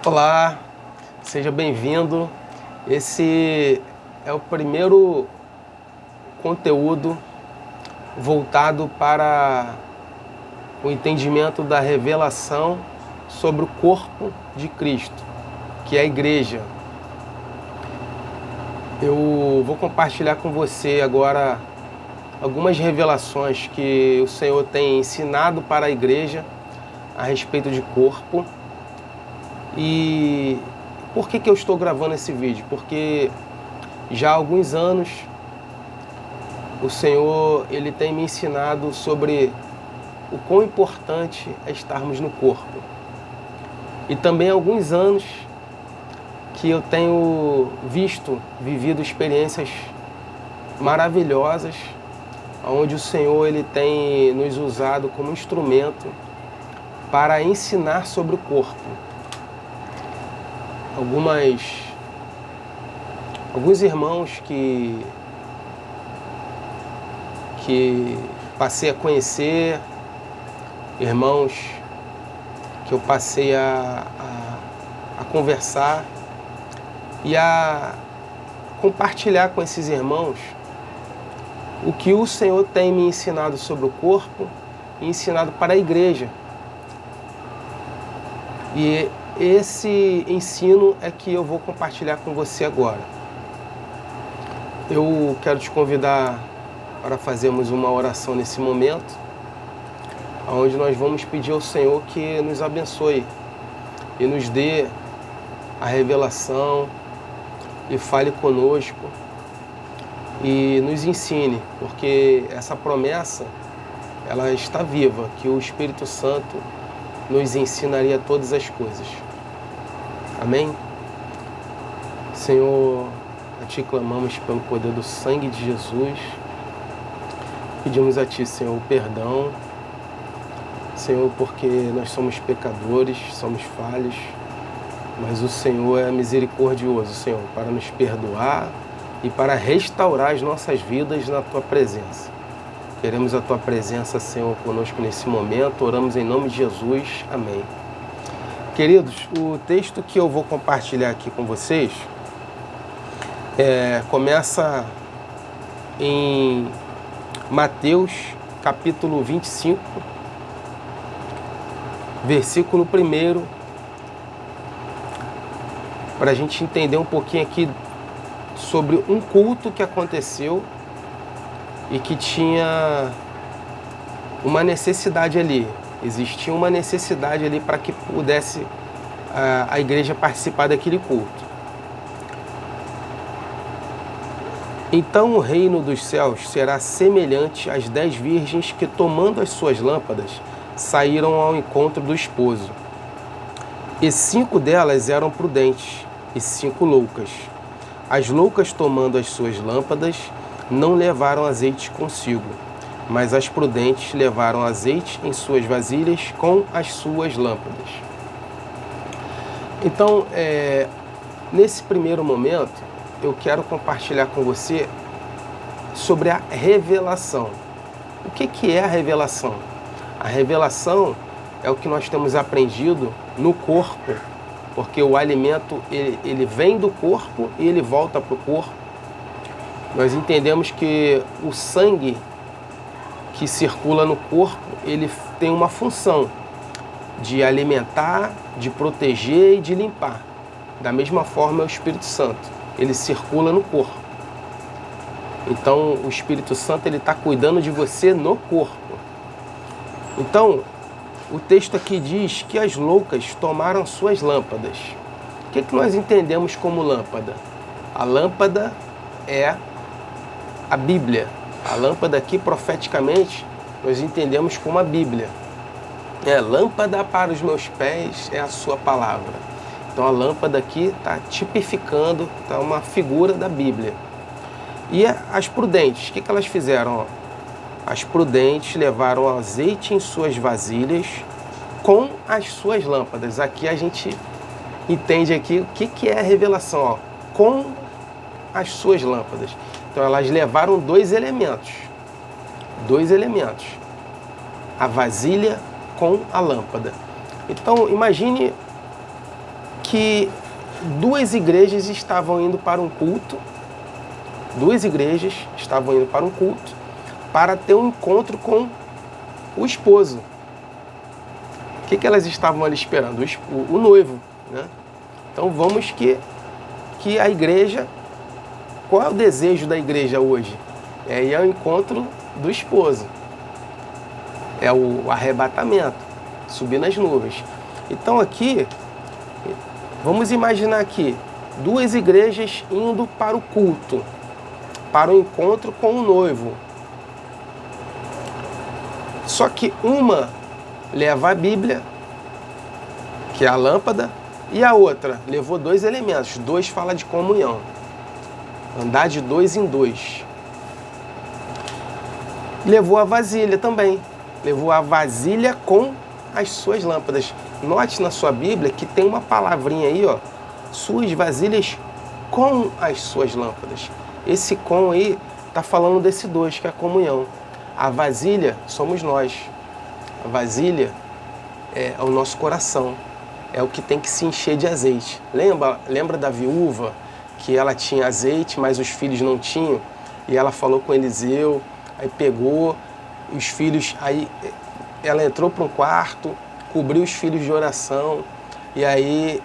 Olá, seja bem-vindo. Esse é o primeiro conteúdo voltado para o entendimento da revelação sobre o corpo de Cristo, que é a igreja. Eu vou compartilhar com você agora algumas revelações que o Senhor tem ensinado para a igreja a respeito de corpo. E por que eu estou gravando esse vídeo? Porque já há alguns anos o Senhor ele tem me ensinado sobre o quão importante é estarmos no corpo. E também há alguns anos que eu tenho vivido experiências maravilhosas, onde o Senhor ele tem nos usado como instrumento para ensinar sobre o corpo. Alguns irmãos que passei a conhecer, irmãos que eu passei a conversar e a compartilhar com esses irmãos o que o Senhor tem me ensinado sobre o corpo e ensinado para a igreja. E esse ensino é que eu vou compartilhar com você agora. Eu quero te convidar para fazermos uma oração nesse momento, onde nós vamos pedir ao Senhor que nos abençoe e nos dê a revelação e fale conosco e nos ensine, porque essa promessa ela está viva, que o Espírito Santo nos ensinaria todas as coisas. Amém? Senhor, a Ti clamamos pelo poder do sangue de Jesus. Pedimos a Ti, Senhor, o perdão. Senhor, porque nós somos pecadores, somos falhos, mas o Senhor é misericordioso, Senhor, para nos perdoar e para restaurar as nossas vidas na Tua presença. Queremos a Tua presença, Senhor, conosco nesse momento. Oramos em nome de Jesus. Amém. Queridos, o texto que eu vou compartilhar aqui com vocês começa em Mateus, capítulo 25, versículo 1, para a gente entender um pouquinho aqui sobre um culto que aconteceu e que tinha uma necessidade ali. Existia uma necessidade ali para que pudesse a igreja participar daquele culto. Então o reino dos céus será semelhante às 10 virgens que, tomando as suas lâmpadas, saíram ao encontro do esposo. E 5 delas eram prudentes e 5 loucas. As loucas, tomando as suas lâmpadas, não levaram azeite consigo, mas as prudentes levaram azeite em suas vasilhas com as suas lâmpadas. Então, nesse primeiro momento, eu quero compartilhar com você sobre a revelação. O que é a revelação? A revelação é o que nós temos aprendido no corpo, porque o alimento ele vem do corpo e ele volta para o corpo. Nós entendemos que o sangue que circula no corpo, ele tem uma função de alimentar, de proteger e de limpar. Da mesma forma é o Espírito Santo, ele circula no corpo. Então o Espírito Santo ele está cuidando de você no corpo. Então o texto aqui diz que as loucas tomaram suas lâmpadas. O que nós entendemos como lâmpada? A lâmpada é a Bíblia. A lâmpada aqui, profeticamente, nós entendemos como a Bíblia. Lâmpada para os meus pés é a sua palavra. Então a lâmpada aqui está tipificando, está uma figura da Bíblia. E as prudentes, o que elas fizeram? As prudentes levaram azeite em suas vasilhas com as suas lâmpadas. Aqui a gente entende aqui o que é a revelação, com as suas lâmpadas. Então elas levaram dois elementos, a vasilha com a lâmpada. Então imagine que duas igrejas estavam indo para um culto, para ter um encontro com o esposo. O que elas estavam ali esperando? O noivo, né? Então vamos que a igreja, qual é o desejo da igreja hoje? É ir ao encontro do esposo. É o arrebatamento, subir nas nuvens. Então aqui, vamos imaginar aqui, duas igrejas indo para o culto, para o encontro com o noivo. Só que uma leva a Bíblia, que é a lâmpada, e a outra levou dois elementos. Dois fala de comunhão. Andar de dois em dois. Levou a vasilha também. Levou a vasilha com as suas lâmpadas. Note na sua Bíblia que tem uma palavrinha aí, ó. Suas vasilhas com as suas lâmpadas. Esse com aí está falando desse dois, que é a comunhão. A vasilha somos nós. A vasilha é o nosso coração. É o que tem que se encher de azeite. Lembra da viúva que ela tinha azeite, mas os filhos não tinham? E ela falou com Eliseu, aí pegou os filhos, aí ela entrou para um quarto, cobriu os filhos de oração, e aí,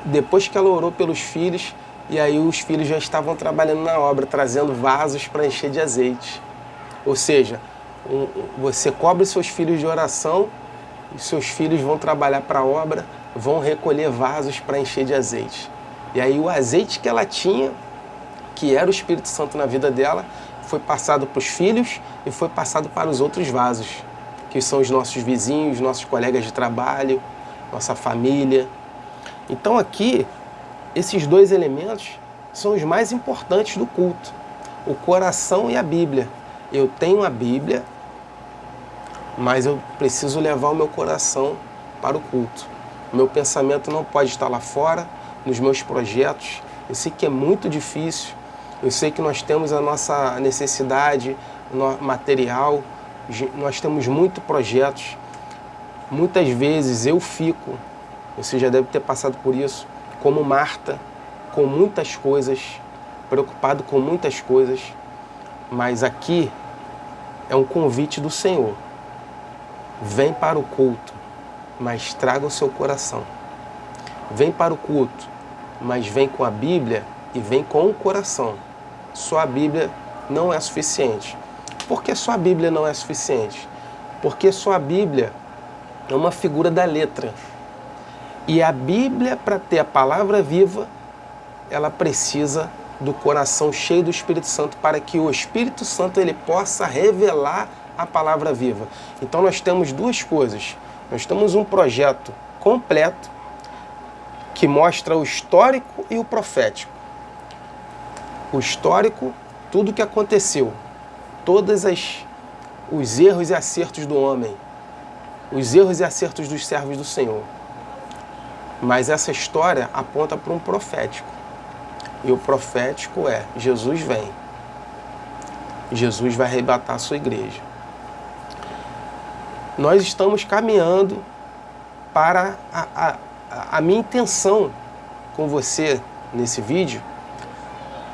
depois que ela orou pelos filhos, e aí os filhos já estavam trabalhando na obra, trazendo vasos para encher de azeite. Ou seja, você cobre seus filhos de oração, e seus filhos vão trabalhar para a obra, vão recolher vasos para encher de azeite. E aí o azeite que ela tinha, que era o Espírito Santo na vida dela, foi passado para os filhos e foi passado para os outros vasos, que são os nossos vizinhos, nossos colegas de trabalho, nossa família. Então aqui, esses dois elementos são os mais importantes do culto, o coração e a Bíblia. Eu tenho a Bíblia, mas eu preciso levar o meu coração para o culto. O meu pensamento não pode estar lá fora, nos meus projetos. Eu sei que é muito difícil, eu sei que nós temos a nossa necessidade material, nós temos muitos projetos. Muitas vezes eu fico, você já deve ter passado por isso, como Marta, com muitas coisas, preocupado com muitas coisas, mas aqui é um convite do Senhor. Vem para o culto, mas traga o seu coração. Vem para o culto, mas vem com a Bíblia e vem com o coração. Só a Bíblia não é suficiente. Por que só a Bíblia não é suficiente? Porque só a Bíblia é uma figura da letra. E a Bíblia, para ter a palavra viva, ela precisa do coração cheio do Espírito Santo, para que o Espírito Santo ele possa revelar a palavra viva. Então nós temos duas coisas. Nós temos um projeto completo que mostra o histórico e o profético. O histórico, tudo o que aconteceu, todos os erros e acertos do homem, os erros e acertos dos servos do Senhor. Mas essa história aponta para um profético. E o profético é: Jesus vem. Jesus vai arrebatar a sua igreja. Nós estamos caminhando para a minha intenção com você nesse vídeo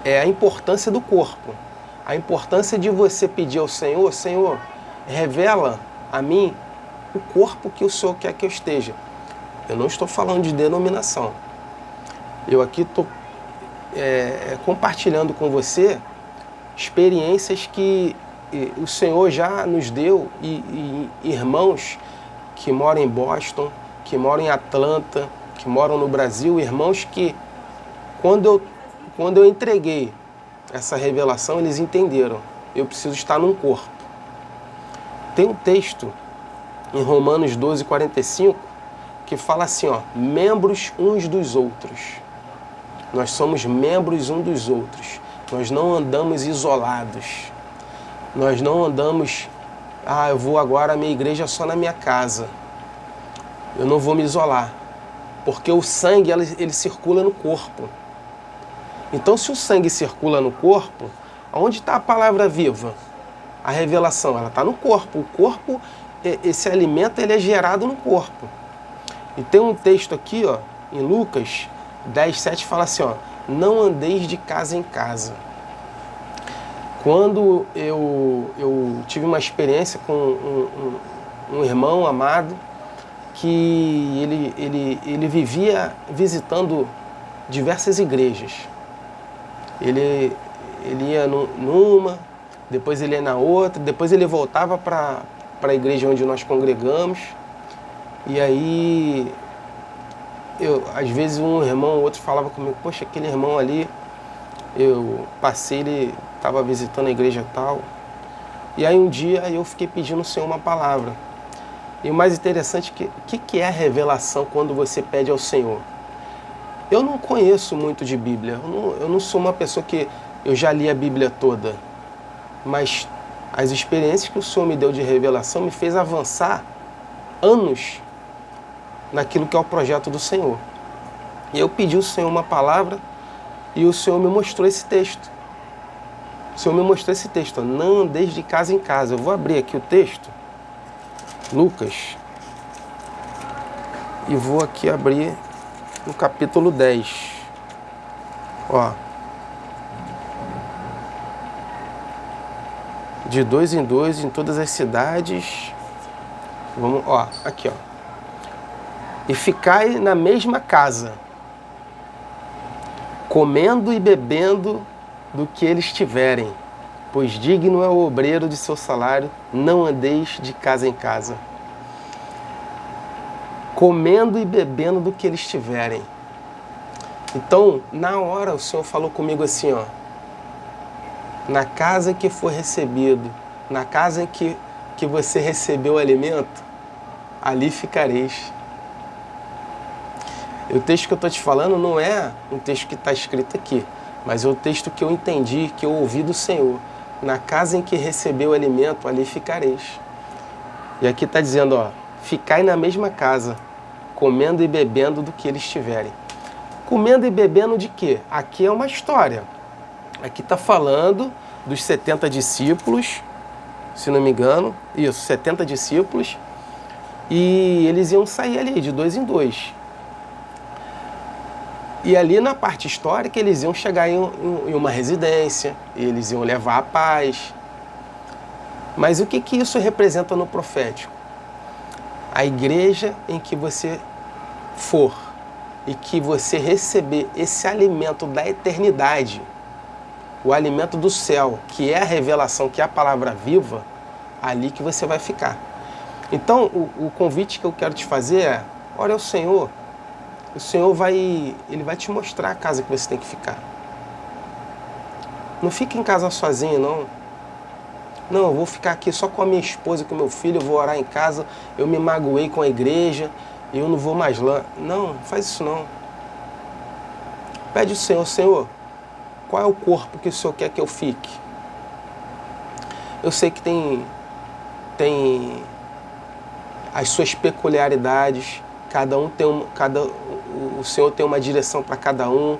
é a importância do corpo. A importância de você pedir ao Senhor: Senhor, revela a mim o corpo que o Senhor quer que eu esteja. Eu não estou falando de denominação. Eu aqui estou compartilhando com você experiências que o Senhor já nos deu, e irmãos que moram em Boston, que moram em Atlanta, que moram no Brasil, irmãos que, quando eu entreguei essa revelação, eles entenderam: eu preciso estar num corpo. Tem um texto em Romanos 12:45 que fala assim, ó: membros uns dos outros. Nós somos membros uns dos outros. Nós não andamos isolados. Nós não andamos: eu vou agora à minha igreja só na minha casa. Eu não vou me isolar. Porque o sangue, ele circula no corpo. Então, se o sangue circula no corpo, onde está a palavra viva? A revelação, ela está no corpo. O corpo, esse alimento, ele é gerado no corpo. E tem um texto aqui, ó, em Lucas 10:7 fala assim, ó, não andeis de casa em casa. Quando eu tive uma experiência com um irmão amado, que ele vivia visitando diversas igrejas. Ele ia numa, depois ele ia na outra, depois ele voltava para a igreja onde nós congregamos. E aí, às vezes um irmão ou outro falava comigo, poxa, aquele irmão ali, eu passei, ele estava visitando a igreja tal. E aí um dia eu fiquei pedindo ao Senhor uma palavra. E o mais interessante é que é a revelação quando você pede ao Senhor? Eu não conheço muito de Bíblia, eu não sou uma pessoa que eu já li a Bíblia toda, mas as experiências que o Senhor me deu de revelação me fez avançar anos naquilo que é o projeto do Senhor. E eu pedi ao Senhor uma palavra e o Senhor me mostrou esse texto. O Senhor me mostrou esse texto, não andeis de casa em casa. Eu vou abrir aqui o texto, Lucas, e vou aqui abrir no capítulo 10. Ó. De 2 em 2 em todas as cidades. Vamos, ó, aqui, ó. E ficai na mesma casa, comendo e bebendo do que eles tiverem, pois digno é o obreiro de seu salário, não andeis de casa em casa. Comendo e bebendo do que eles tiverem. Então, na hora, o Senhor falou comigo assim, ó, na casa que for recebido, na casa em que você recebeu o alimento, ali ficareis. E o texto que eu estou te falando não é um texto que está escrito aqui, mas é o texto que eu entendi, que eu ouvi do Senhor. Na casa em que recebeu o alimento, ali ficareis. E aqui está dizendo, ó, ficai na mesma casa, comendo e bebendo do que eles tiverem. Comendo e bebendo de quê? Aqui é uma história. Aqui está falando dos 70 discípulos, se não me engano, isso, 70 discípulos, e eles iam sair ali de 2 em 2. E ali na parte histórica eles iam chegar em uma residência, eles iam levar a paz. Mas o que isso representa no profético? A igreja em que você for e que você receber esse alimento da eternidade, o alimento do céu, que é a revelação, que é a palavra viva, ali que você vai ficar. Então, o convite que eu quero te fazer é, ore ao Senhor. O Senhor ele vai te mostrar a casa que você tem que ficar. Não fique em casa sozinho, não. Não, eu vou ficar aqui só com a minha esposa e com o meu filho, eu vou orar em casa, eu me magoei com a igreja, e eu não vou mais lá. Não, faz isso não. Pede ao Senhor, Senhor, qual é o corpo que o Senhor quer que eu fique? Eu sei que tem as suas peculiaridades, o Senhor tem uma direção para cada um,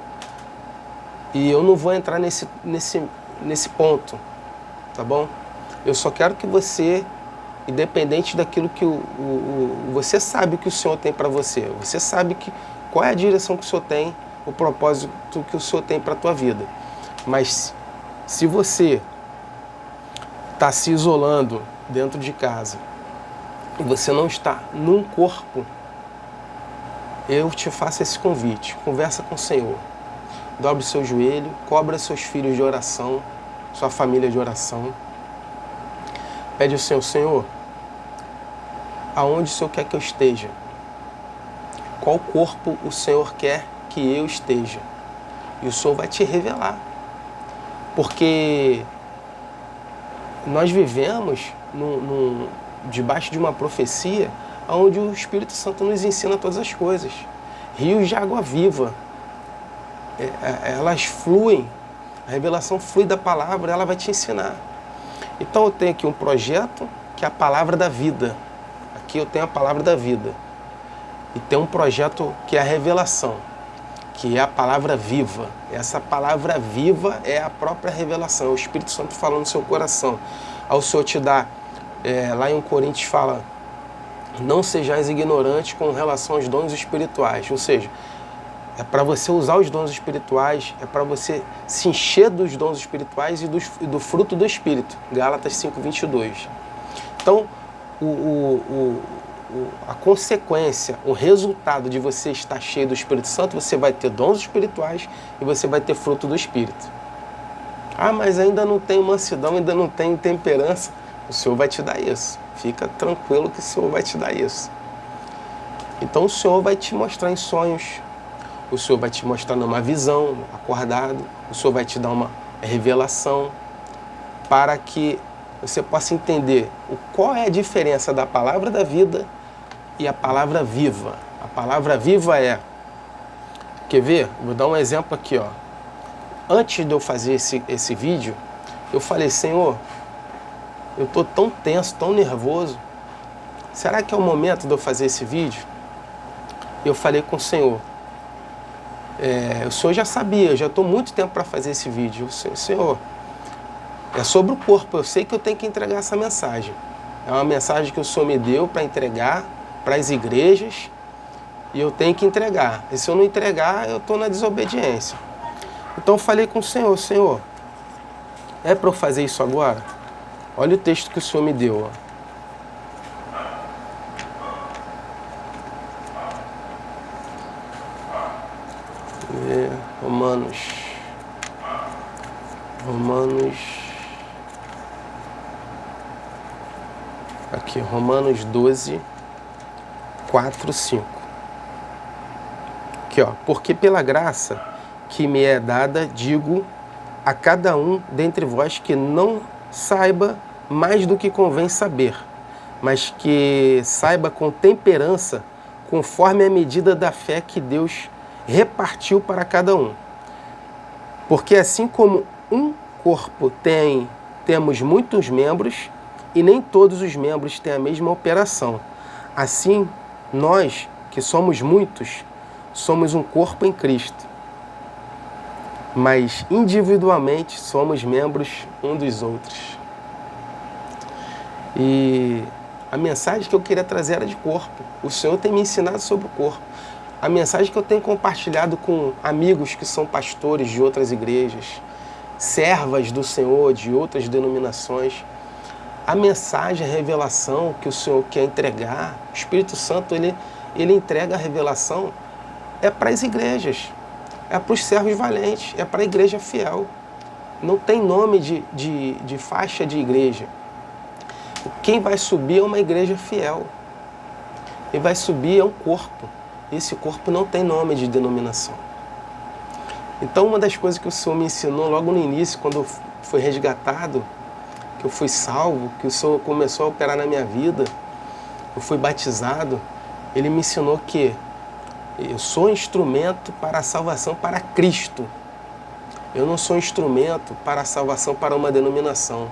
e eu não vou entrar nesse ponto, tá bom? Eu só quero que você, independente daquilo que você sabe que o Senhor tem para você, você sabe qual é a direção que o Senhor tem, o propósito que o Senhor tem para a tua vida. Mas se você está se isolando dentro de casa e você não está num corpo, eu te faço esse convite. Conversa com o Senhor. Dobre o seu joelho, cobra seus filhos de oração, sua família de oração. Pede ao Senhor, Senhor, aonde o Senhor quer que eu esteja? Qual corpo o Senhor quer que eu esteja? E o Senhor vai te revelar. Porque nós vivemos debaixo de uma profecia onde o Espírito Santo nos ensina todas as coisas. Rios de água viva, elas fluem, a revelação flui da palavra, ela vai te ensinar. Então eu tenho aqui um projeto que é a palavra da vida. Aqui eu tenho a palavra da vida. E tem um projeto que é a revelação, que é a palavra viva. Essa palavra viva é a própria revelação, é o Espírito Santo falando no seu coração. Ao Senhor te dar, lá em 1 Coríntios fala, não sejais ignorantes com relação aos dons espirituais. Ou seja, É para você usar os dons espirituais, é para você se encher dos dons espirituais e do fruto do Espírito. Gálatas 5:22. Então, a consequência, o resultado de você estar cheio do Espírito Santo, você vai ter dons espirituais e você vai ter fruto do Espírito. Ah, mas ainda não tenho mansidão, ainda não tenho temperança. O Senhor vai te dar isso. Fica tranquilo que o Senhor vai te dar isso. Então o Senhor vai te mostrar em sonhos, o Senhor vai te mostrar numa visão, acordado, o Senhor vai te dar uma revelação para que você possa entender qual é a diferença da palavra da vida e a palavra viva. A palavra viva quer ver? Vou dar um exemplo aqui, ó. Antes de eu fazer esse vídeo, eu falei, Senhor, eu estou tão tenso, tão nervoso. Será que é o momento de eu fazer esse vídeo? Eu falei com o Senhor. O Senhor já sabia, eu já estou muito tempo para fazer esse vídeo. Senhor, é sobre o corpo, eu sei que eu tenho que entregar essa mensagem. É uma mensagem que o Senhor me deu para entregar para as igrejas e eu tenho que entregar. E se eu não entregar, eu estou na desobediência. Então eu falei com o Senhor, Senhor, é para eu fazer isso agora? Olha o texto que o Senhor me deu, ó. Romanos 12, 4, 5. Aqui, ó. Porque pela graça que me é dada, digo a cada um dentre vós que não saiba mais do que convém saber, mas que saiba com temperança, conforme a medida da fé que Deus repartiu para cada um. Porque assim como um corpo temos muitos membros, e nem todos os membros têm a mesma operação. Assim, nós, que somos muitos, somos um corpo em Cristo. Mas individualmente somos membros um dos outros. E a mensagem que eu queria trazer era de corpo. O Senhor tem me ensinado sobre o corpo. A mensagem que eu tenho compartilhado com amigos que são pastores de outras igrejas, servas do Senhor de outras denominações, a mensagem, a revelação que o Senhor quer entregar, o Espírito Santo, ele entrega a revelação, é para as igrejas, é para os servos valentes, é para a igreja fiel. Não tem nome de faixa de igreja. Quem vai subir é uma igreja fiel. Quem vai subir é um corpo. Esse corpo não tem nome de denominação. Então, uma das coisas que o Senhor me ensinou logo no início, quando eu fui resgatado, que eu fui salvo, que o Senhor começou a operar na minha vida, eu fui batizado, Ele me ensinou que eu sou instrumento para a salvação para Cristo. Eu não sou instrumento para a salvação para uma denominação.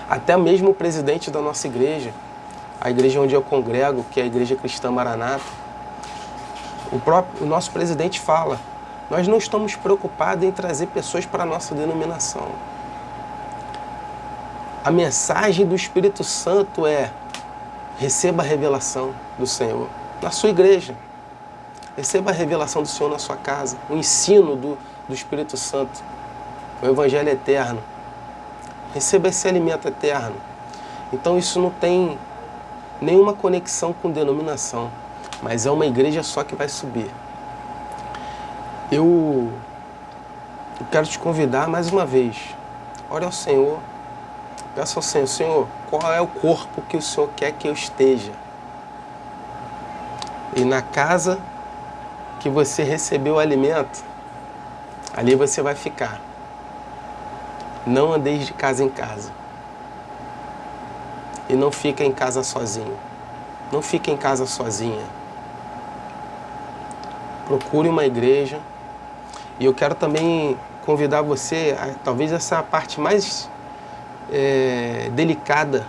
Até mesmo o presidente da nossa igreja, a igreja onde eu congrego, que é a Igreja Cristã Maranata, o nosso presidente fala, nós não estamos preocupados em trazer pessoas para a nossa denominação. A mensagem do Espírito Santo é: receba a revelação do Senhor na sua igreja. Receba a revelação do Senhor na sua casa. O ensino do Espírito Santo. O Evangelho eterno. Receba esse alimento eterno. Então isso não tem nenhuma conexão com denominação. Mas é uma igreja só que vai subir. Eu quero te convidar mais uma vez. Ore ao Senhor. Peça ao Senhor, Senhor, qual é o corpo que o Senhor quer que eu esteja? E na casa que você recebeu o alimento, ali você vai ficar. Não andeis de casa em casa. E não fica em casa sozinho. Não fique em casa sozinha. Procure uma igreja. E eu quero também convidar você, talvez essa é a parte mais delicada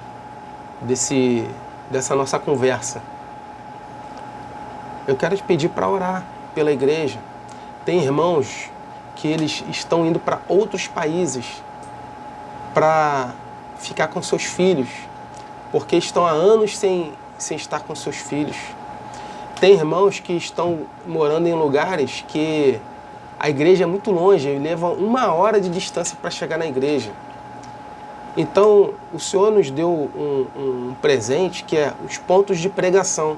dessa nossa conversa. Eu quero te pedir para orar pela igreja. Tem irmãos que eles estão indo para outros países para ficar com seus filhos, porque estão há anos sem estar com seus filhos. Tem irmãos que estão morando em lugares que a igreja é muito longe, e levam 1 hora de distância para chegar na igreja. Então, o Senhor nos deu um presente que é os pontos de pregação.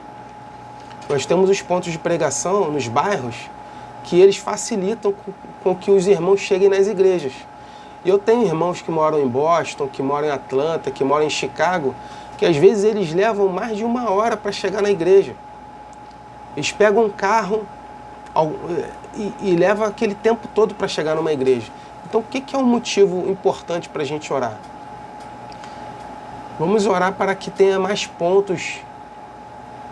Nós temos os pontos de pregação nos bairros que eles facilitam com que os irmãos cheguem nas igrejas. E eu tenho irmãos que moram em Boston, que moram em Atlanta, que moram em Chicago, que às vezes eles levam mais de 1 hora para chegar na igreja. Eles pegam um carro e levam aquele tempo todo para chegar numa igreja. Então, o que é um motivo importante para a gente orar? Vamos orar para que tenha mais pontos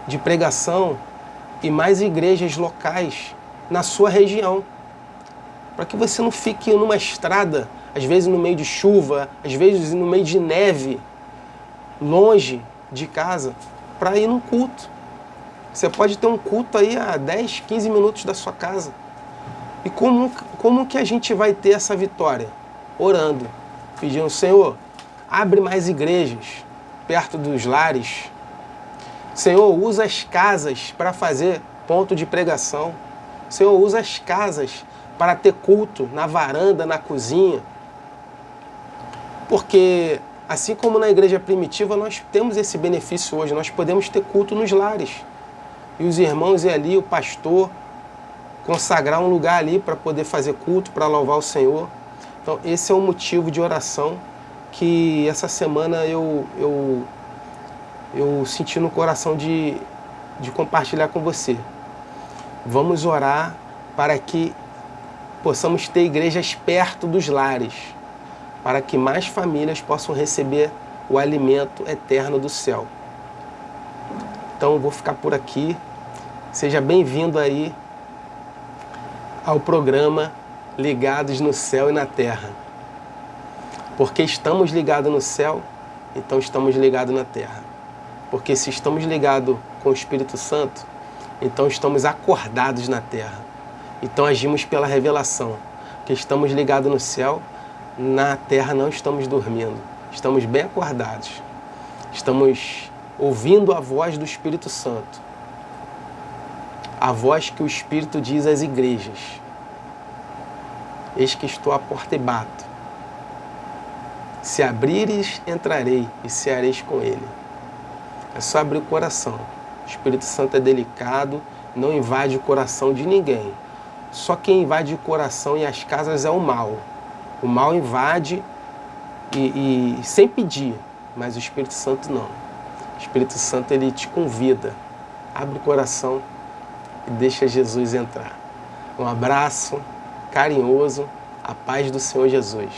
de pregação e mais igrejas locais na sua região. Para que você não fique numa estrada, às vezes no meio de chuva, às vezes no meio de neve, longe de casa, para ir num culto. Você pode ter um culto aí a 10, 15 minutos da sua casa. E como que a gente vai ter essa vitória? Orando, pedindo, Senhor, abre mais igrejas perto dos lares. Senhor, usa as casas para fazer ponto de pregação. Senhor, usa as casas para ter culto na varanda, na cozinha. Porque, assim como na igreja primitiva, nós temos esse benefício hoje. Nós podemos ter culto nos lares. E os irmãos ir ali, o pastor, consagrar um lugar ali para poder fazer culto, para louvar o Senhor. Então, esse é um motivo de oração que essa semana eu senti no coração de compartilhar com você. Vamos orar para que possamos ter igrejas perto dos lares, para que mais famílias possam receber o alimento eterno do céu. Então, eu vou ficar por aqui. Seja bem-vindo aí ao programa Ligados no Céu e na Terra. Porque estamos ligados no céu, então estamos ligados na terra. Porque se estamos ligados com o Espírito Santo, então estamos acordados na terra. Então agimos pela revelação. Porque estamos ligados no céu, na terra não estamos dormindo. Estamos bem acordados. Estamos ouvindo a voz do Espírito Santo. A voz que o Espírito diz às igrejas. Eis que estou à porta e bato. Se abrires, entrarei e ceareis com ele. É só abrir o coração. O Espírito Santo é delicado, não invade o coração de ninguém. Só quem invade o coração e as casas é o mal. O mal invade e sem pedir, mas o Espírito Santo não. O Espírito Santo, ele te convida. Abre o coração e deixa Jesus entrar. Um abraço carinhoso, a paz do Senhor Jesus.